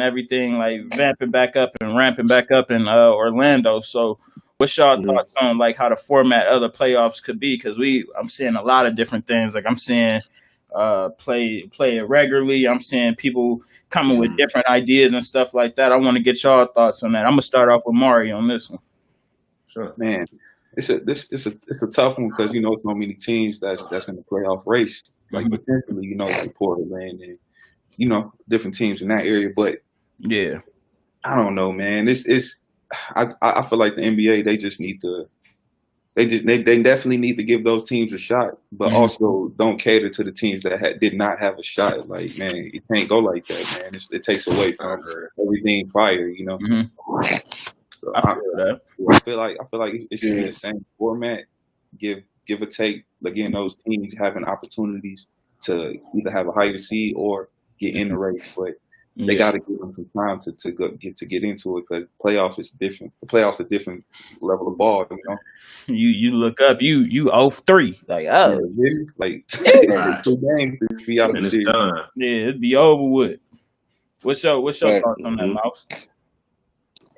everything like vamping back up and ramping back up in Orlando. So, what's y'all thoughts on like how the format of the playoffs could be? Because I'm seeing a lot of different things. Like I'm seeing play it regularly. I'm seeing people coming with different ideas and stuff like that. I want to get y'all thoughts on that. I'm gonna start off with Mari on this one. Sure, man. It's a tough one because so many teams that's in the playoff race, like potentially like Portland and different teams in that area. But yeah, I don't know, man. I feel like the NBA they definitely need to give those teams a shot, but also don't cater to the teams that did not have a shot. Like, man, it can't go like that, man. It takes away from everything prior, So I feel that. I feel like it should be the same format, give or take. Again, those teams having opportunities to either have a higher seed or get in the race, but they got to give them some time to get into it because playoffs is different. The playoffs are a different level of ball, You look up, you 0-3, like like 2 games to be out of the series. Yeah, it'd be over with. What's your thoughts on that, Mouse?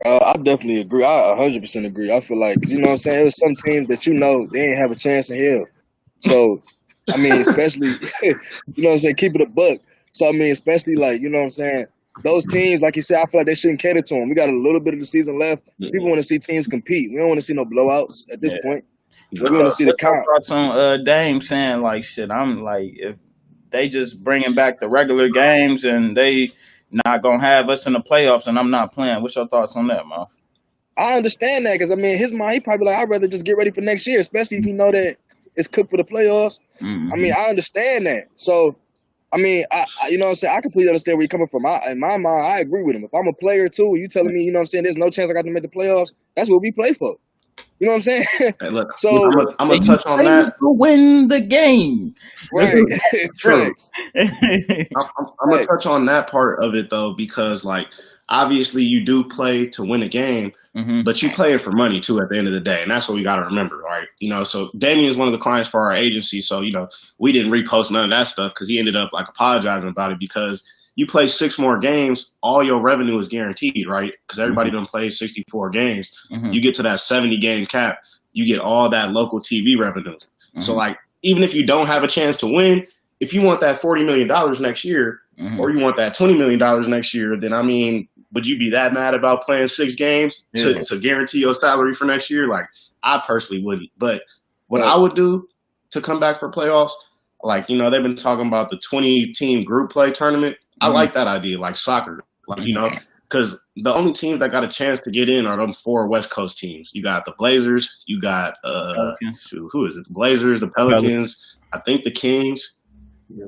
I definitely agree. I 100% agree. I feel like, what I'm saying, it was some teams that they didn't have a chance in hell. So, I mean, especially, what I'm saying, keep it a buck. So, I mean, especially like, what I'm saying, those teams, like you said, I feel like they shouldn't cater to them. We got a little bit of the season left. People want to see teams compete. We don't want to see no blowouts at this point. We want to see the count. Thoughts on Dame saying like, shit, I'm like, if they just bringing back the regular games and they not gonna have us in the playoffs and I'm not playing. What's your thoughts on that, Mouse? I understand that because I mean, his mind, he probably like, I'd rather just get ready for next year, especially if you know that it's cooked for the playoffs. I mean, I understand that. So, I mean, I you know what I'm saying? I completely understand where you're coming from. In my mind, I agree with him. If I'm a player too, and you telling me, there's no chance I got to make the playoffs, that's what we play for. You know what I'm saying? Hey, look, so I'm gonna touch on that. To win the game, right? True. I'm gonna touch on that part of it though, because like obviously you do play to win a game, but you play it for money too at the end of the day, and that's what we got to remember, right? So Damien is one of the clients for our agency, so we didn't repost none of that stuff because he ended up like apologizing about it because you play 6 more games, all your revenue is guaranteed, right? Because everybody done played 64 games. You get to that 70 game cap, you get all that local TV revenue. So like, even if you don't have a chance to win, if you want that $40 million next year, or you want that $20 million next year, then I mean, would you be that mad about playing 6 games to guarantee your salary for next year? Like, I personally wouldn't. But what I would do to come back for playoffs, like, they've been talking about the 20-team group play tournament. I like that idea, like soccer, like, because the only teams that got a chance to get in are them 4 West Coast teams. You got the Blazers, you got who is it? The Blazers, the Pelicans, I think the Kings,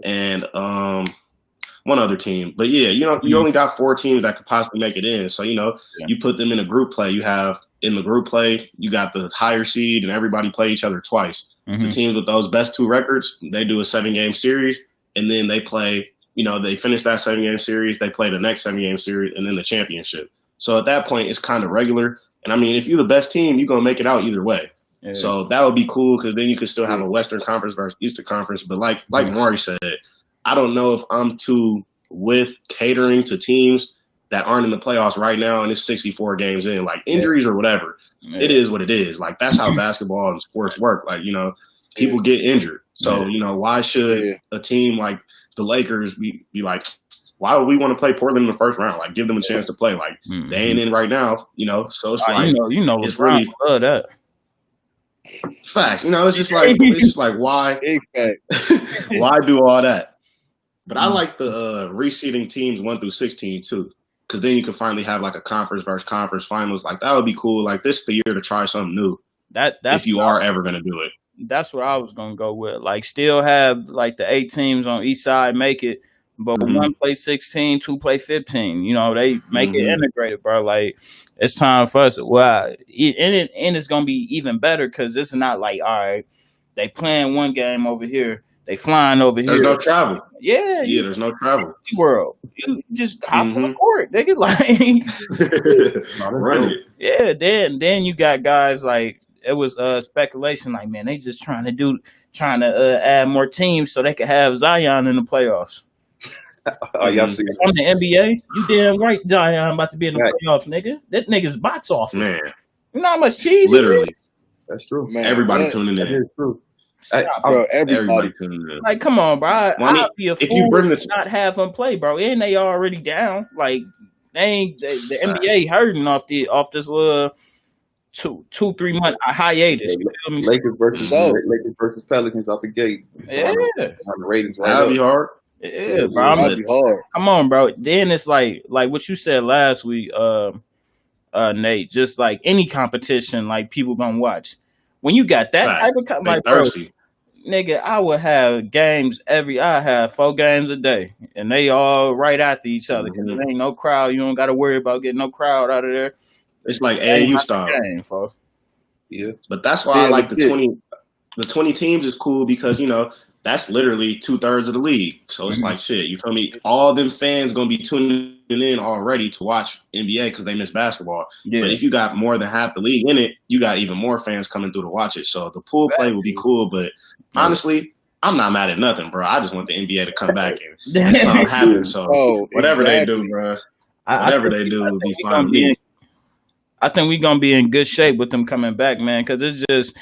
and one other team. But yeah, you only got 4 teams that could possibly make it in. So you put them in a group play. You have in the group play, you got the higher seed, and everybody play each other twice. The teams with those best 2 records, they do a 7-game series, and then they play. They finish that 7-game series, they play the next 7-game series, and then the championship. So at that point, it's kind of regular. And I mean, if you're the best team, you're going to make it out either way. Yeah. So that would be cool because then you could still have a Western Conference versus Eastern Conference. But like Maury said, I don't know if I'm too with catering to teams that aren't in the playoffs right now and it's 64 games in. Like injuries or whatever, it is what it is. Like that's how basketball and sports work. Like, people get injured. So, why should a team like the Lakers be like, why would we want to play Portland in the first round? Like, give them a chance to play. Like, they ain't in right now, So it's like, it's really love that. Facts. It's just like why? Why do all that? But I like the reseeding teams 1 through 16 too, because then you can finally have like a conference versus conference finals. Like that would be cool. Like this is the year to try something new. That's if you are ever gonna do it. That's what I was gonna go with. Like, still have like the 8 teams on each side make it, but 1 play 16, 2 play 15. They make it integrated, bro. Like, it's time for us. Well, and it's gonna be even better because it's not like, all right, they playing one game over here, they flying over here. There's no travel. Yeah, there's no travel. World, you just hop on the court. They get like, run it. Yeah, then you got guys like. It was speculation, like, man, they just trying to add more teams so they could have Zion in the playoffs. Y'all see on the NBA? You damn right, Zion about to be in the playoffs, nigga. That nigga's box office. Man, you know how much cheese? Literally, that's true. Man, everybody tuning in. That is true. Bro, everybody tuning in. Like, come on, bro. I'd be a fool to not have them play, bro. And they already down. Like, the NBA hurting off this little 2-3 month hiatus. You feel me? Lakers versus Pelicans off the gate. Yeah, on the ratings right That'll be hard. Yeah, bro. That'd be hard. Come on, bro. Then it's like what you said last week, Nate. Just like any competition, like people gonna watch. When you got that type of like, bro, nigga, I would have games I have 4 games a day, and they all right after each other because there ain't no crowd. You don't got to worry about getting no crowd out of there. It's like AAU style. Game, yeah, but that's why I like the 20. The 20 teams is cool because that's literally 2/3 of the league. So it's like shit. You feel me? All them fans gonna be tuning in already to watch NBA because they miss basketball. Yeah. But if you got more than half the league in it, you got even more fans coming through to watch it. So the pool play will be cool. But honestly, I'm not mad at nothing, bro. I just want the NBA to come back and something happen. So whatever they do, bro, whatever they do will be fine with me. I think we're gonna be in good shape with them coming back, man, because it's just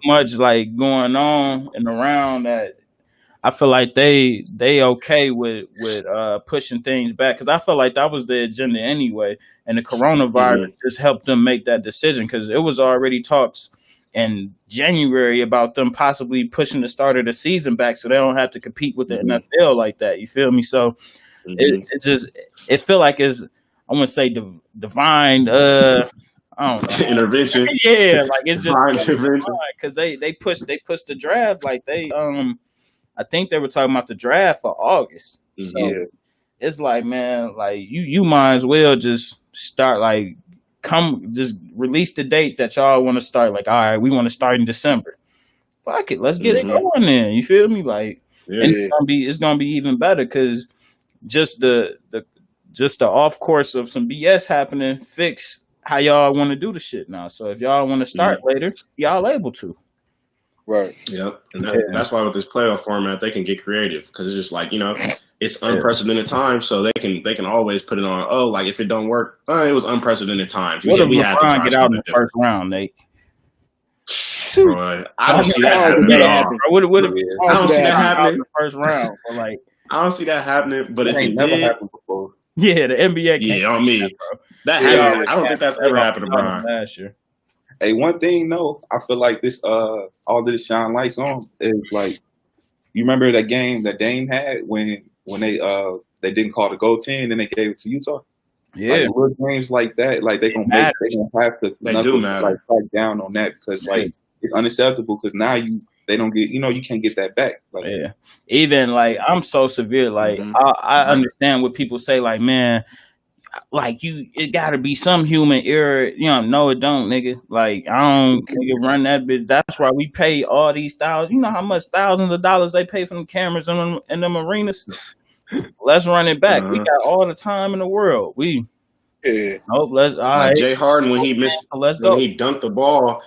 much like going on and around that I feel like they okay with pushing things back, because I feel like that was the agenda anyway, and the coronavirus just helped them make that decision, because it was already talks in January about them possibly pushing the start of the season back so they don't have to compete with the NFL like that. You feel me? So it feel like it's, I want to say divine, I don't know, intervention. Yeah, like it's just intervention because they pushed the draft, like they I think they were talking about the draft for August. So it's like, man, like you might as well just start, like just release the date that y'all want to start. Like, all right, we want to start in December. Fuck it, let's get it going then. You feel me? Like, and it's gonna be even better because just the off course of some BS happening fix how y'all want to do the shit now. So if y'all want to start later, y'all able to. Right. Yep. And that's why with this playoff format they can get creative, because it's just like, it's unprecedented time, so they can always put it on. Oh, like if it don't work, it was unprecedented times. What if LeBron get out in the first round, Nate? Bro, I don't see that happening at all. What if I don't see that happening in the first round? Like, I don't see that happening. But if it never did, happened before. Yeah, the NBA. Yeah, on me. That happened. I don't think that's ever happened to Brian last year. Hey, one thing though, I feel like this all this shine lights on is like, you remember that game that Dame had when they didn't call the goaltend and they gave it to Utah? Yeah, like, little games like that, like they gonna have to like fight down on that, because like it's unacceptable, because now they don't get, you can't get that back. Like, yeah, even like I'm so severe. Like I understand what people say. Like, man, like it got to be some human error. No, it don't, nigga. Like, I don't run that bitch. That's why we pay all these thousands. You know how much thousands of dollars they pay for them cameras in them arenas? Let's run it back. We got all the time in the world. Let's all right. Jay Harden when he dunked the ball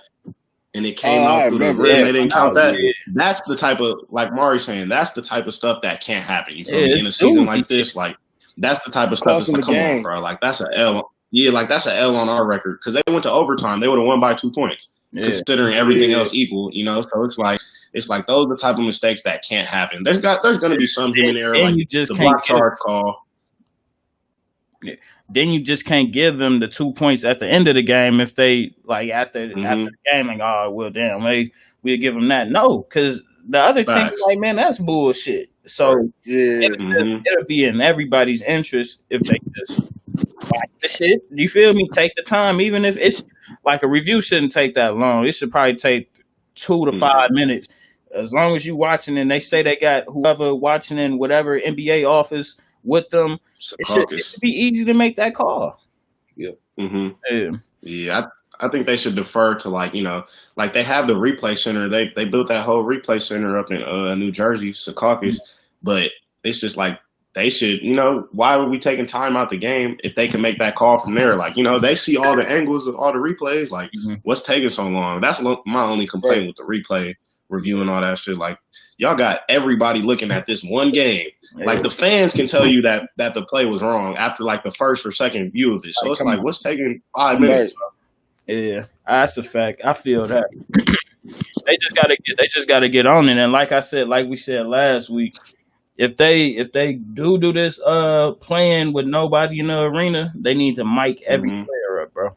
and it came out through the rim, they didn't count that. That's the type of, like Mari's saying, that's the type of stuff that can't happen. You feel me? In a season like this, like that's the type of stuff that's like, come on, bro. Like that's an L. Yeah, like that's an L on our record, because they went to overtime. They would have won by 2 points, considering everything else equal. So it's like those are the type of mistakes that can't happen. There's going to be some human error, like you just the block charge call. Yeah. Then you just can't give them the 2 points at the end of the game if they like after the game, like, oh well, damn, we'll give them that. No, because the other team is like, man, that's bullshit. So it'll be in everybody's interest if they just watch the shit. You feel me? Take the time, even if it's like a review shouldn't take that long. It should probably take 2 to 5 minutes. As long as you watching and they say they got whoever watching in whatever NBA office with them, it should be easy to make that call. Yeah. Yeah. I think they should defer to, like, like they have the replay center. They built that whole replay center up in New Jersey, Secaucus, but it's just like they should, why are we taking time out the game if they can make that call from there? Like, they see all the angles of all the replays. Like, what's taking so long? That's my only complaint with the replay review and all that shit. Like, y'all got everybody looking at this one game. Like the fans can tell you that the play was wrong after like the first or second view of it. So it's like, what's taking 5 minutes? Yeah, that's a fact. I feel that. They just gotta get on it. And like I said, like we said last week, if they do this playing with nobody in the arena, they need to mic every player up, bro.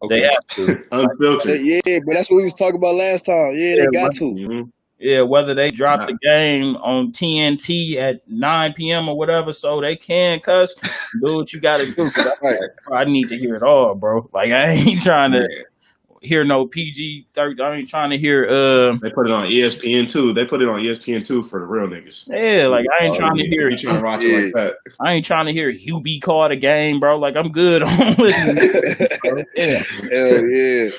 Okay. They have to. Unfiltered. Yeah, but that's what we was talking about last time. Yeah, they got to. Yeah, whether they drop the game on TNT at 9 p.m. or whatever, so they can cuss, do what you got to do. I need to hear it all, bro. Like, I ain't trying to hear no PG-13. I ain't trying to hear. They put it on ESPN too. They put it on ESPN too for the real niggas. Yeah, like I ain't trying to hear. Trying to watch it like that. I ain't trying to hear Hubie call the game, bro. Like I'm good on listening. Yeah, hell yeah.